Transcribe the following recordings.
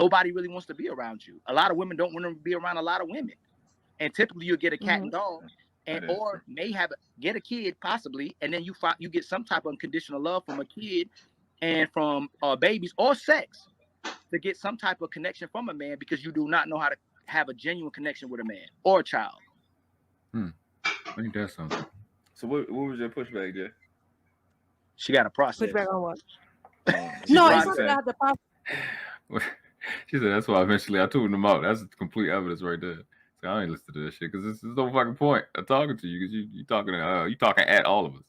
nobody really wants to be around you. A lot of women don't want to be around a lot of women, and typically you'll get a cat and dog, or may get a kid possibly, and then you get some type of unconditional love from a kid and from babies or sex to get some type of connection from a man, because you do not know how to have a genuine connection with a man or a child. I think that's something. So what was your pushback, Jay? She got a process. Pushback on what? No, it's not about the process. She said that's why eventually I tuned them out. That's complete evidence right there. So I ain't listening to this shit because there's no fucking point of talking to you, because you talking at all of us.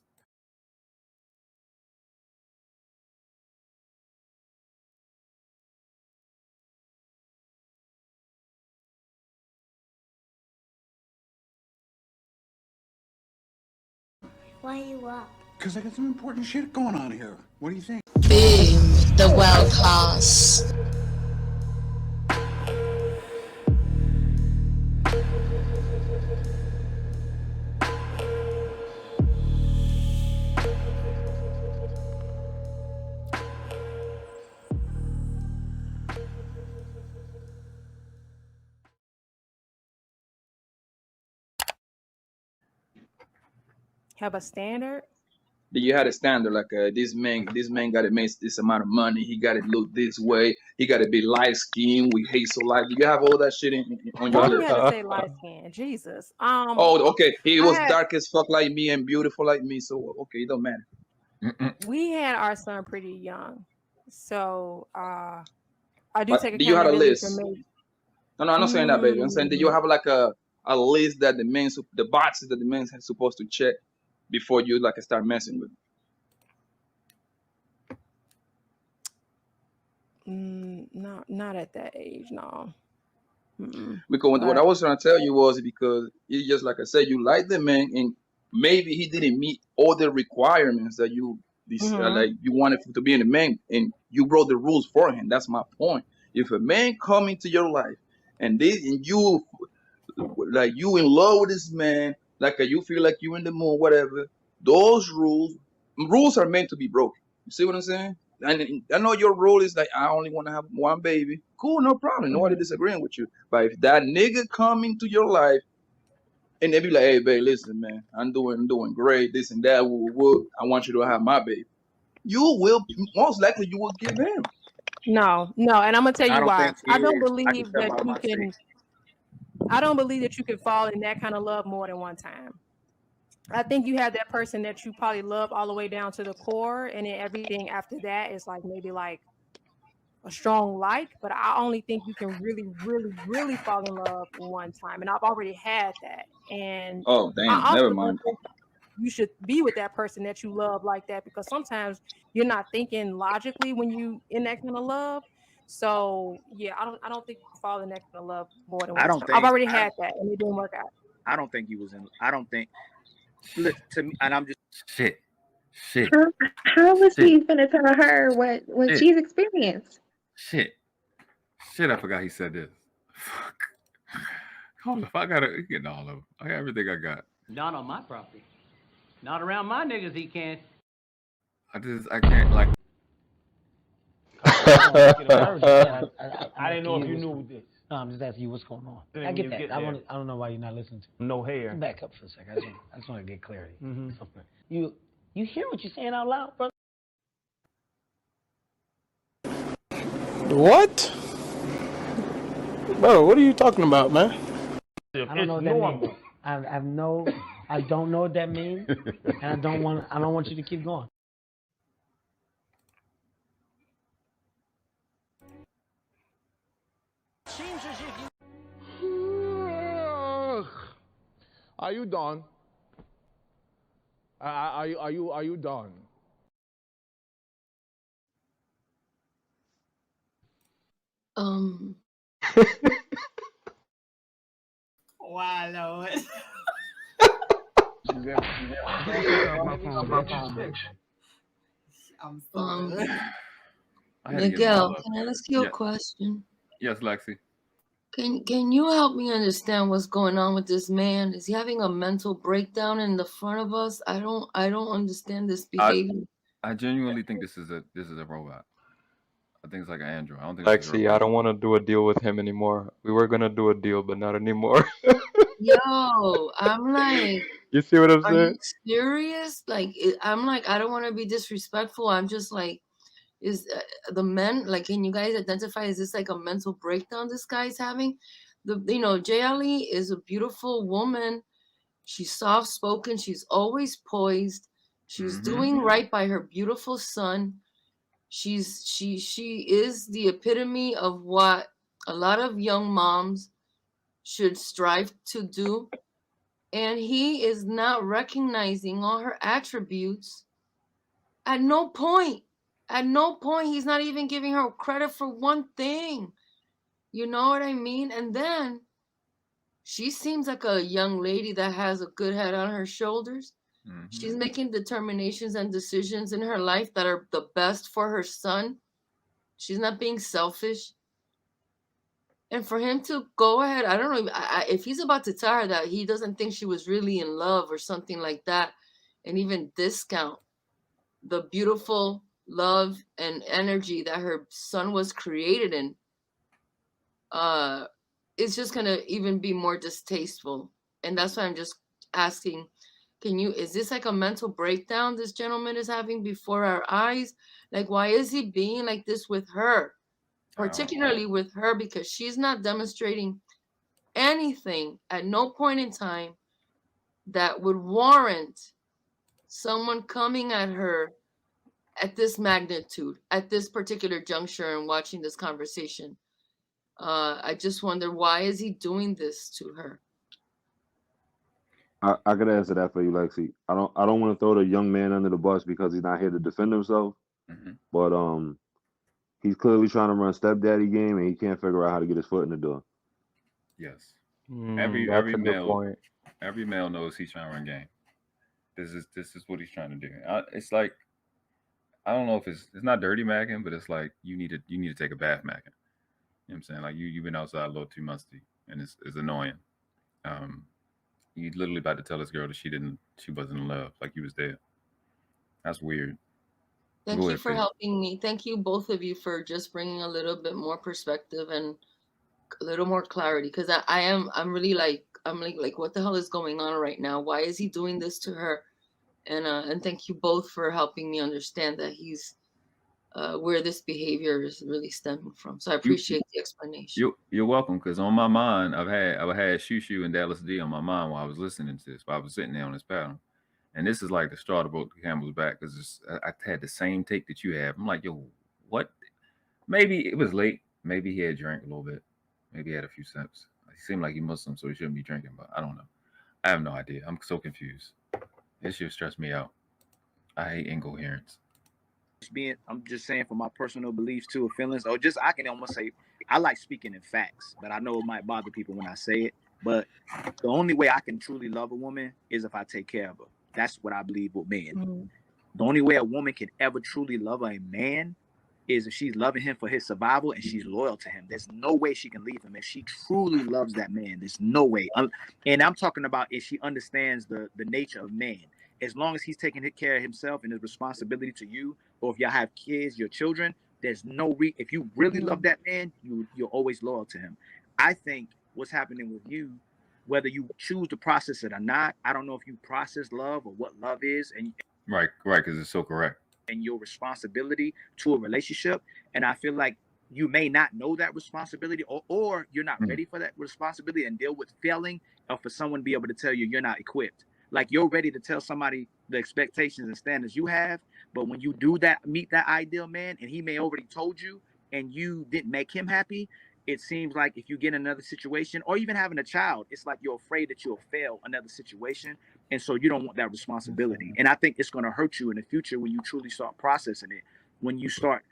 Why are you up? Because I got some important shit going on here. What do you think? The world-class. Have a standard? You had a standard, like this man got to make this amount of money. He got to look this way. He got to be light skinned with hazel eyes. You have all that shit on your Why list. you had to say light skin? Jesus. Oh, okay. He was dark as fuck like me and beautiful like me. So okay, it don't matter. We had our son pretty young, so I do take accountability. Do you have a list? For me. No, I'm not saying that, baby. I'm saying, do you have like a list that the boxes that the men are supposed to check before you like start messing with them? Not at that age, no. Because what I was trying to tell you was, because it's just like I said, you like the man, and maybe he didn't meet all the requirements that you like you wanted to be in a man, and you wrote the rules for him. That's my point. If a man come into your life and you like you in love with this man, like you feel like you in the mood, whatever, those rules are meant to be broken. You see what I'm saying? And I know your rule is like, I only want to have one baby. Cool, no problem. Nobody disagreeing with you. But if that nigga come into your life and they be like, hey, babe, listen, man, I'm doing great, this and that, I want you to have my baby. You will, most likely you will give him. No, and I'm gonna tell you why. I don't believe that you can fall in that kind of love more than one time. I think you have that person that you probably love all the way down to the core, and then everything after that is like maybe like a strong like. But I only think you can really, really, really fall in love one time, and I've already had that. And oh damn, never mind. You should be with that person that you love like that, because sometimes you're not thinking logically when you in that kind of love. So yeah, I don't think you fall in that kind of love more than one time. I've already had that, and it didn't work out. I don't think he was in. I don't think. Look, to me, and I'm just shit. How was he gonna tell her what she's experienced? Shit, I forgot he said this. Fuck. Hold up, I gotta get all of them. I got everything I got. Not on my property. Not around my niggas. He can't. I can't like. I didn't know if you knew this. No, I'm just asking you what's going on. Then I get that. get I don't know why you're not listening to me. No hair. Back up for a second. I just want to get clarity. You hear what you're saying out loud, brother? What? Bro, what are you talking about, man? I don't know what that means. I don't know what that means, and I don't want you to keep going. Are you done? Are you done? Wow, Lord. I'm sorry. Miguel, can I ask you a question? Yes, Lexie. Can you help me understand what's going on with this man? Is he having a mental breakdown in the front of us? I don't understand this behavior. I genuinely think this is a robot. I think it's like an android. I don't think it's a Lexie, I don't want to do a deal with him anymore. We were gonna do a deal, but not anymore. Yo, I'm like, You see what I'm are you saying? serious? Like, I'm like, I don't want to be disrespectful. I'm just like, is the men, like, can you guys identify, is this like a mental breakdown this guy's having? Jey Ali is a beautiful woman. She's soft spoken. She's always poised. She's doing right by her beautiful son. She is the epitome of what a lot of young moms should strive to do. And he is not recognizing all her attributes. At no point, he's not even giving her credit for one thing. You know what I mean? And then she seems like a young lady that has a good head on her shoulders. She's making determinations and decisions in her life that are the best for her son. She's not being selfish. And for him to go ahead, I don't know if he's about to tell her that he doesn't think she was really in love or something like that, and even discount the beautiful love and energy that her son was created in, it's just going to even be more distasteful. And that's why I'm just asking, is this like a mental breakdown this gentleman is having before our eyes? Like, why is he being like this with her? Particularly with her, because she's not demonstrating anything at no point in time that would warrant someone coming at her at this magnitude, at this particular juncture, and watching this conversation. I just wonder, why is he doing this to her? I could answer that for you, Lexie. I don't want to throw the young man under the bus because he's not here to defend himself. But he's clearly trying to run stepdaddy game, and he can't figure out how to get his foot in the door. Yes. That's a good point. Every male knows he's trying to run game. This is what he's trying to do. It's like, I don't know if it's not dirty macking, but it's like you need to take a bath macking. You know what I'm saying? Like you've been outside a little too musty, and it's annoying. You literally about to tell this girl that she wasn't in love, like you was there. That's weird. Thank you for helping me. Thank you, both of you, for just bringing a little bit more perspective and a little more clarity. Because I'm really like, what the hell is going on right now? Why is he doing this to her? And thank you both for helping me understand that he's where this behavior is really stemming from. So I appreciate the explanation. You're welcome. Because on my mind, I've had Shushu and Dalllas D on my mind while I was listening to this. While I was sitting there on this panel. And this is like the straw that broke the camel's back, because I had the same take that you have. I'm like, yo, what? Maybe it was late. Maybe he had drank a little bit. Maybe he had a few sips. He seemed like he Muslim, so he shouldn't be drinking, but I don't know. I have no idea. I'm so confused. This shit stressed me out. I hate incoherence. I'm just saying, for my personal beliefs too, or feelings, or just, I can almost say, I like speaking in facts, but I know it might bother people when I say it. But the only way I can truly love a woman is if I take care of her. That's what I believe with men. The only way a woman can ever truly love a man is if she's loving him for his survival and she's loyal to him. There's no way she can leave him if she truly loves that man. There's no way. And I'm talking about if she understands the nature of man. As long as he's taking care of himself and his responsibility to you, or if y'all have kids, your children, there's no if you really love that man, you're always loyal to him. I think what's happening with you, whether you choose to process it or not, I don't know if you process love or what love is, and right, because it's so correct. And your responsibility to a relationship. And I feel like you may not know that responsibility, or you're not ready for that responsibility and deal with failing, or for someone to be able to tell you you're not equipped. Like, you're ready to tell somebody the expectations and standards you have, but when you do that, meet that ideal man, and he may already told you and you didn't make him happy, it seems like if you get in another situation, or even having a child, it's like you're afraid that you'll fail another situation. And so you don't want that responsibility. And I think it's going to hurt you in the future when you truly start processing it. When you start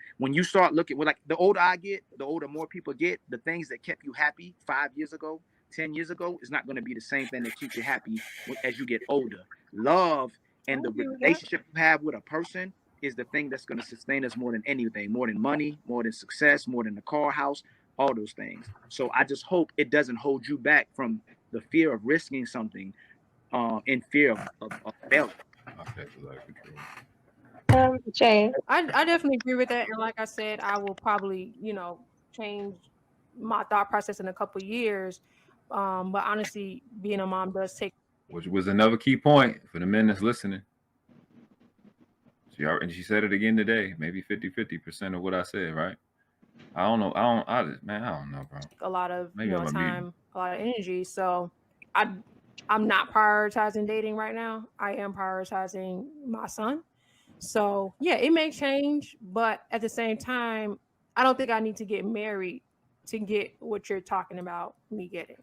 looking, like, the older I get, the older more people get, the things that kept you happy 5 years ago, 10 years ago, is not going to be the same thing that keeps you happy as you get older. Love and the relationship you have with a person is the thing that's going to sustain us more than anything, more than money, more than success, more than the car, house, all those things. So I just hope it doesn't hold you back from the fear of risking something in fear of failure. Jay. I definitely agree with that. And like I said, I will probably, change my thought process in a couple years. But honestly, being a mom does take. Which was another key point for the men that's listening. She said it again today, maybe 50% of what I said, right? I don't know. I don't know, bro. A lot of Maybe time, a lot of energy. So I'm not prioritizing dating right now. I am prioritizing my son. So yeah, it may change, but at the same time, I don't think I need to get married to get what you're talking about me getting.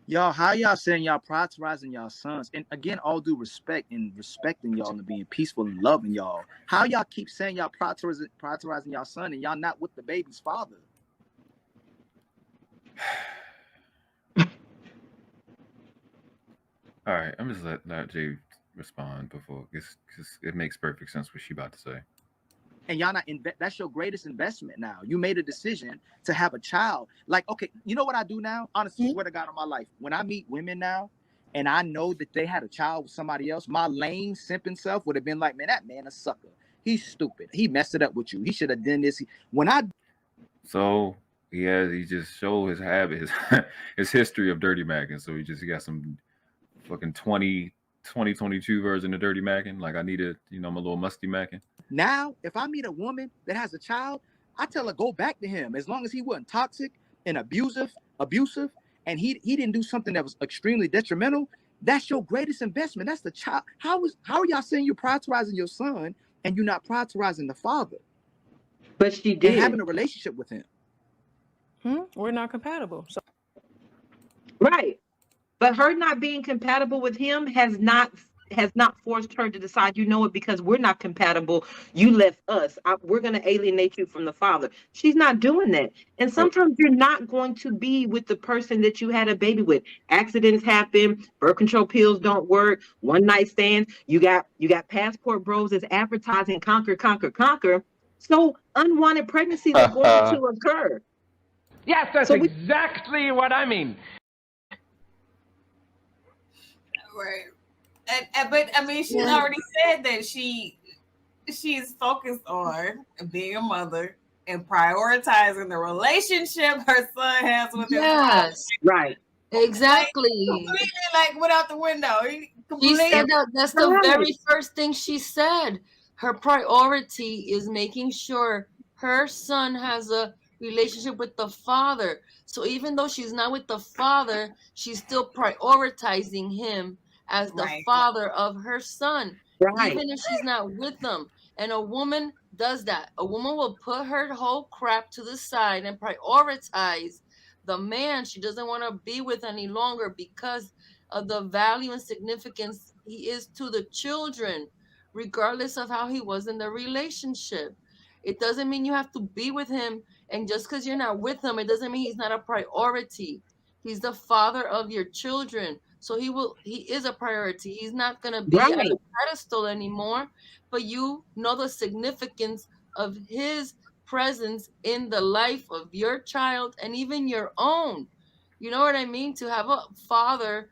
Y'all, how y'all saying y'all prioritizing y'all sons? And again, all due respect and respecting y'all and being peaceful and loving y'all. How y'all keep saying y'all prioritizing y'all son and y'all not with the baby's father? All right, I'm just let Jay respond before, because it makes perfect sense what she about to say. And y'all not that's your greatest investment now. You made a decision to have a child. Like, okay, you know what I do now? Honestly, swear to God on my life. When I meet women now and I know that they had a child with somebody else, my lame simping self would have been like, man, that man a sucker. He's stupid. He messed it up with you. He should have done this. So he just showed his habit, his history of dirty macking. So he got some fucking 2022 version of dirty macking. Like, I needed, my little musty macking. Now, if I meet a woman that has a child, I tell her go back to him as long as he wasn't toxic and abusive, and he didn't do something that was extremely detrimental. That's your greatest investment. That's the child. How are y'all saying you're prioritizing your son and you're not prioritizing the father? But she did. And having a relationship with him. We're not compatible. So. Right. But her not being compatible with him has not forced her to decide, you know what, because we're not compatible, you left us. We're going to alienate you from the father. She's not doing that. And sometimes you're not going to be with the person that you had a baby with. Accidents happen. Birth control pills don't work. One night stands. You got passport bros that's advertising conquer. So unwanted pregnancies are going to occur. Yes, that's exactly what I mean. Right. But I mean, she's already said that she's focused on being a mother and prioritizing the relationship her son has with his father. Right. Exactly. Completely went out the window. She said that's the very first thing she said. Her priority is making sure her son has a relationship with the father. So even though she's not with the father, she's still prioritizing him as the father of her son, even if she's not with them. And a woman does that. A woman will put her whole crap to the side and prioritize the man she doesn't want to be with any longer because of the value and significance he is to the children, regardless of how he was in the relationship. It doesn't mean you have to be with him, and just because you're not with him, it doesn't mean he's not a priority. He's the father of your children. So he is a priority. He's not going to be on a pedestal anymore, but you know the significance of his presence in the life of your child and even your own. You know what I mean? To have a father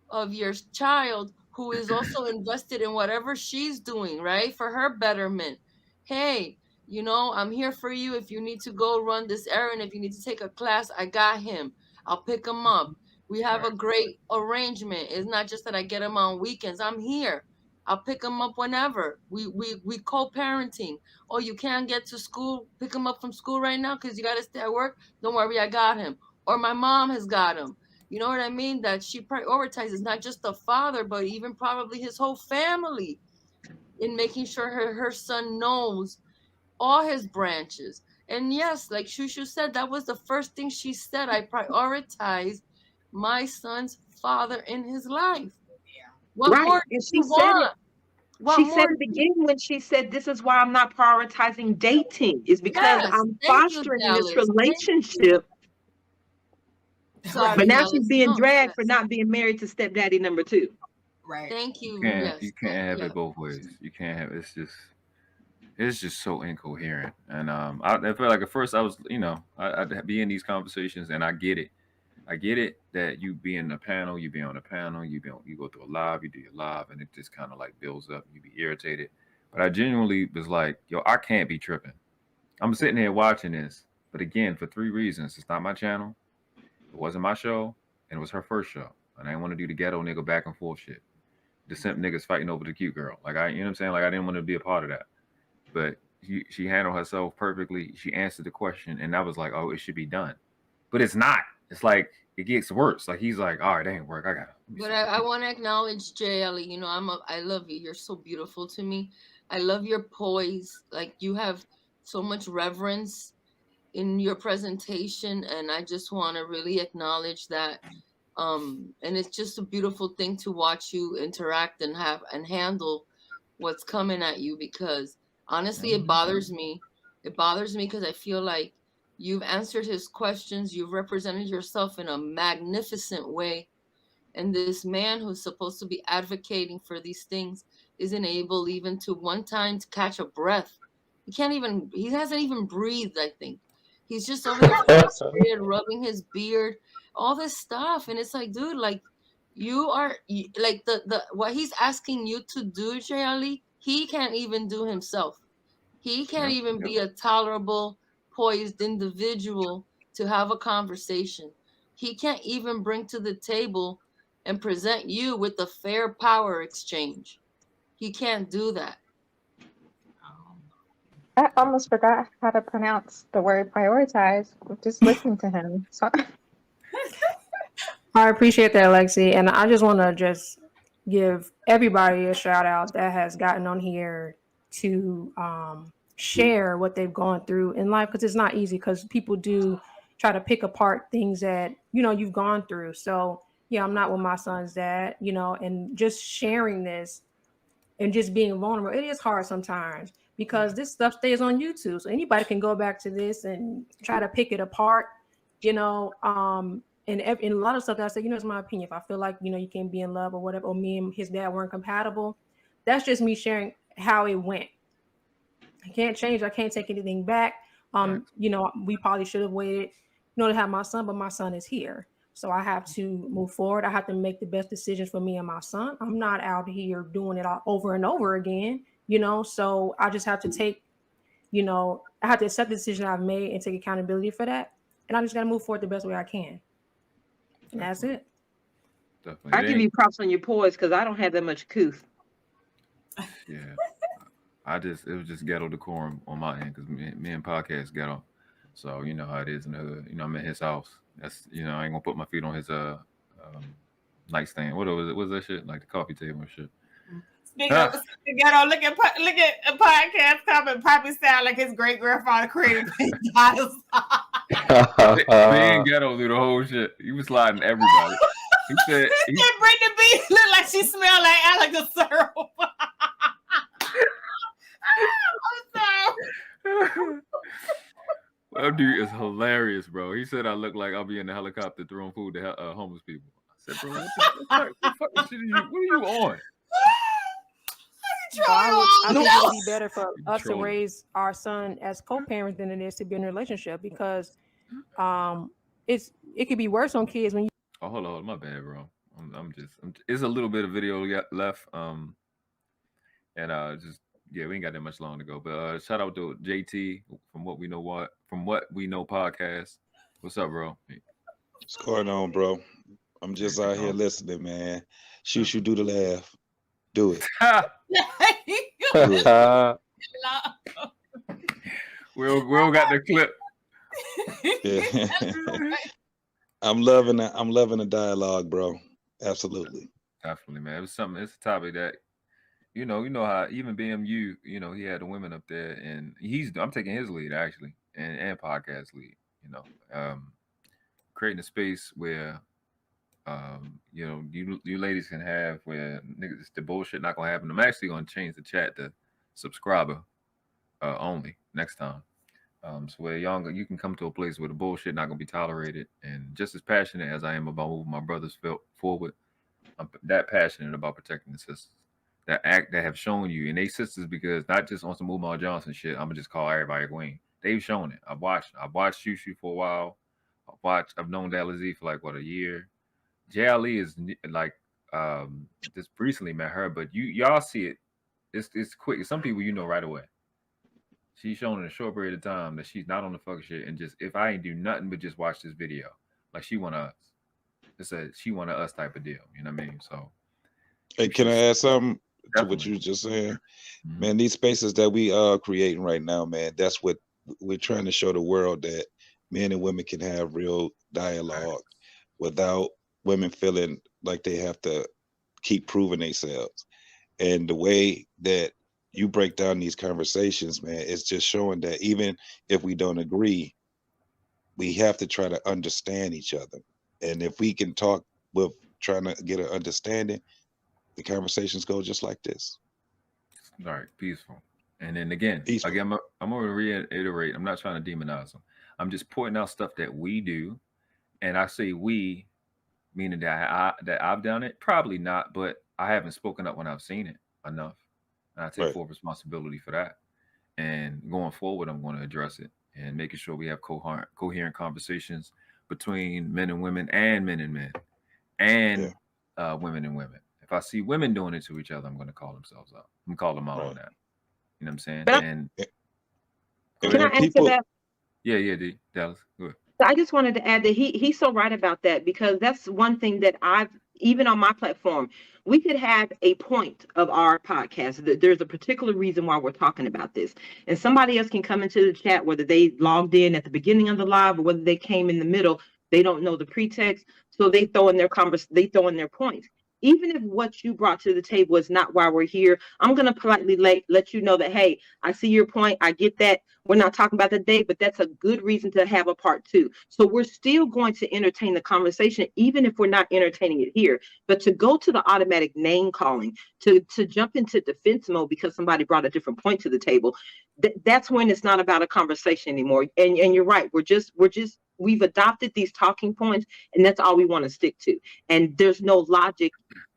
of your child who is also invested in whatever she's doing, right? For her betterment. Hey, I'm here for you. If you need to go run this errand, if you need to take a class, I got him. I'll pick him up. We have a great arrangement. It's not just that I get him on weekends. I'm here. I'll pick him up whenever. We co-parenting. Oh, you can't get to school, pick him up from school right now because you got to stay at work. Don't worry, I got him. Or my mom has got him. You know what I mean? That she prioritizes not just the father, but even probably his whole family in making sure her son knows all his branches. And yes, like Shushu said, that was the first thing she said. I prioritize my son's father in his life. What more and she want? She said it again when she said, this is why I'm not prioritizing dating, is because I'm fostering this relationship. Sorry, but now she's being dragged for not being married to stepdaddy number 2. Right. Thank you. You can't have it both ways. You can't have it's just so incoherent. And I felt like at first I was, I'd be in these conversations and I get it. I get it that you be in the panel, you be on the panel, you go through a live, you do your live, and it just kind of like builds up. You be irritated, but I genuinely was like, yo, I can't be tripping. I'm sitting here watching this, but again, for 3 reasons: it's not my channel, it wasn't my show, and it was her first show, and I didn't want to do the ghetto nigga back and forth shit. The simp niggas fighting over the cute girl, like you know what I'm saying? Like I didn't want to be a part of that, but she handled herself perfectly. She answered the question, and I was like, oh, it should be done, but it's not. It's like it gets worse. Like he's like, all right, that ain't work. I got it. But I want to acknowledge Jey Ali. You know, I love you. You're so beautiful to me. I love your poise. Like you have so much reverence in your presentation, and I just want to really acknowledge that. And it's just a beautiful thing to watch you interact and have and handle what's coming at you, because honestly, it bothers me. It bothers me because I feel like you've answered his questions. You've represented yourself in a magnificent way. And this man who's supposed to be advocating for these things isn't able even to one time to catch a breath. He hasn't even breathed, I think. He's just over there frustrated, rubbing his beard, all this stuff. And it's like, dude, like like the what he's asking you to do, Jey Ali, he can't even do himself. He can't even be a tolerable, poised individual to have a conversation. He can't even bring to the table and present you with a fair power exchange. He can't do that. I almost forgot how to pronounce the word prioritize. Just listening to him. So I appreciate that, Lexie. And I just want to just give everybody a shout out that has gotten on here to share what they've gone through in life, because it's not easy, because people do try to pick apart things that, you know, you've gone through. So yeah, I'm not with my son's dad, you know, and just sharing this and just being vulnerable. It is hard sometimes because this stuff stays on YouTube. So anybody can go back to this and try to pick it apart, you know, and a lot of stuff that I say, you know, it's my opinion. If I feel like, you know, you can't be in love or whatever, or me and his dad weren't compatible, that's just me sharing how it went. I can't change. I can't take anything back. You know, we probably should have waited, you know, to have my son, but my son is here. So I have to move forward. I have to make the best decisions for me and my son. I'm not out here doing it all over and over again, you know, so I just have to take, you know, I have to accept the decision I've made and take accountability for that. And I just got to move forward the best way I can. And that's it. Definitely. I give you props on your poise because I don't have that much couth. Yeah. It was just ghetto decorum on my end because me and podcast ghetto. So you know how it is in the hood. You know, I'm in his house. That's, you know, I ain't gonna put my feet on his nightstand. What was it? What's that shit? Like the coffee table and shit. Speaking of ghetto, look at a podcast comment. Poppy sound like his great grandfather created Dalllas. Being ghetto through the whole shit. He was sliding everybody. He said Brittany B look like she smelled like Alex syrup. I'm sorry. Well, dude is hilarious, bro. He said I look like I'll be in the helicopter throwing food to homeless people. I said, bro, what the fuck shit what are you on? I think it would be better for us to raise our son as co-parents than it is to be in a relationship, because it could be worse on kids when you. Oh, hold on, my bad, bro. It's a little bit of video left, and yeah, we ain't got that much long to go. But shout out to JT from What We Know podcast. What's up, bro? What's going on, bro? I'm just out here listening, man. Shoot, do the laugh. Do it. We all got the clip. Yeah. I'm loving the dialogue, bro. Absolutely. Definitely, man. It's a topic that, you know how even BMU, you know, he had the women up there, and I'm taking his lead actually, and podcast lead, you know, creating a space where, you know, you ladies can have where niggas, the bullshit not gonna happen. I'm actually gonna change the chat to subscriber only next time. So where you can come to a place where the bullshit not gonna be tolerated, and just as passionate as I am about moving my brothers forward, I'm that passionate about protecting the sisters that have shown you, and they sisters, because not just on some Umar Johnson shit. I'm gonna just call everybody queen. They've shown it. I've watched Shushu for a while, I've known Dalllas for like what, a year. Jey Ali is like just recently met her, but y'all see it. It's quick. Some people right away. She's shown in a short period of time that she's not on the fuck shit, and just if I ain't do nothing but just watch this video, like she want us. It's a she want us type of deal. You know what I mean? So, hey, can I add something to what you were just saying? Man, these spaces that we are creating right now, man, that's what we're trying to show the world, that men and women can have real dialogue without women feeling like they have to keep proving themselves. And the way that you break down these conversations, man, it's just showing that even if we don't agree, we have to try to understand each other. And if we can talk with trying to get an understanding, the conversations go just like this. All right, peaceful. And then again, I'm going to reiterate, I'm not trying to demonize them. I'm just pointing out stuff that we do. And I say we, meaning that I've done it. Probably not, but I haven't spoken up when I've seen it enough. And I take full responsibility for that. And going forward, I'm going to address it and making sure we have coherent conversations between men and women and men and men and women and women. If I see women doing it to each other, I'm going to call themselves out. I'm going to call them out on that. You know what I'm saying? Can I answer that? Yeah, D. Dalllas, go ahead. I just wanted to add that he's so right about that, because that's one thing that even on my platform, we could have a point of our podcast. There's a particular reason why we're talking about this. And somebody else can come into the chat, whether they logged in at the beginning of the live or whether they came in the middle. They don't know the pretext. So they throw in their points. Even if what you brought to the table is not why we're here, I'm going to politely let you know that, hey, I see your point. I get that. We're not talking about the day, but that's a good reason to have a part 2. So we're still going to entertain the conversation, even if we're not entertaining it here. But to go to the automatic name calling, to jump into defense mode because somebody brought a different point to the table, that's when it's not about a conversation anymore. And you're right. We've adopted these talking points, and that's all we want to stick to. And there's no logic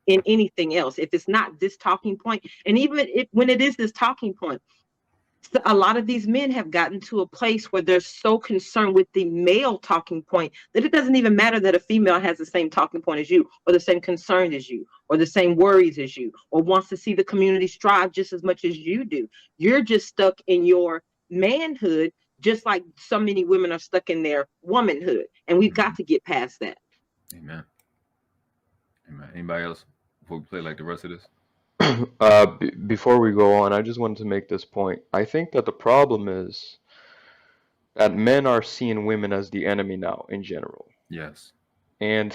in anything else. If it's not this talking point, and even when it is this talking point, a lot of these men have gotten to a place where they're so concerned with the male talking point that it doesn't even matter that a female has the same talking point as you, or the same concern as you, or the same worries as you, or wants to see the community strive just as much as you do. You're just stuck in your manhood, just like so many women are stuck in their womanhood. And we've got to get past that. Amen. Anybody else before we play like the rest of this? Before we go on, I just wanted to make this point. I think that the problem is that men are seeing women as the enemy now in general. Yes. And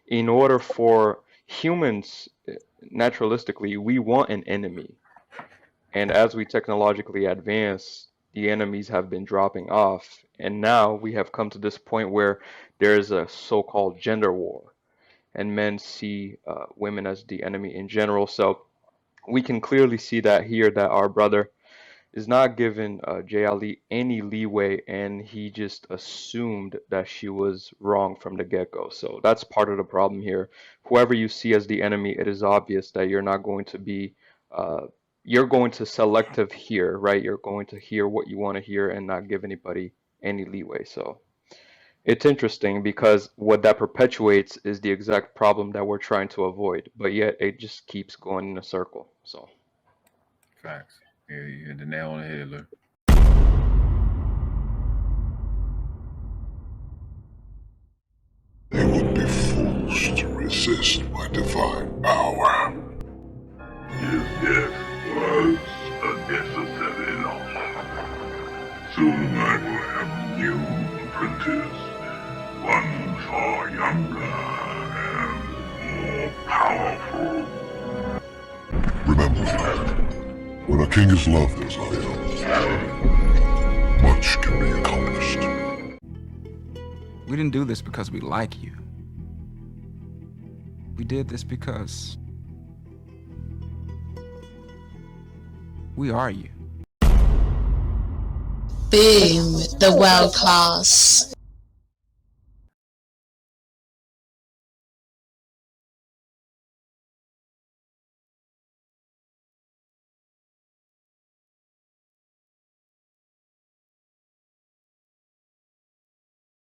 in order for humans, naturalistically, we want an enemy. And as we technologically advance, the enemies have been dropping off. And now we have come to this point where there's a so-called gender war. And men see women as the enemy in general. So we can clearly see that here, that our brother is not giving Jey Ali any leeway, and he just assumed that she was wrong from the get-go. So that's part of the problem here. Whoever you see as the enemy, it is obvious that you're not going to be, you're going to selective hear, right? You're going to hear what you want to hear and not give anybody any leeway. So it's interesting because what that perpetuates is the exact problem that we're trying to avoid, but yet it just keeps going in a circle. So, facts. Yeah, you hit the nail on the head, look. They would be fools to resist my divine power. His death was a necessary loss. Soon I will have a new apprentice. One far younger and more powerful. Remember, when a king is loved as I am, much can be accomplished. We didn't do this because we like you. We did this because we are you. Boom, the world class.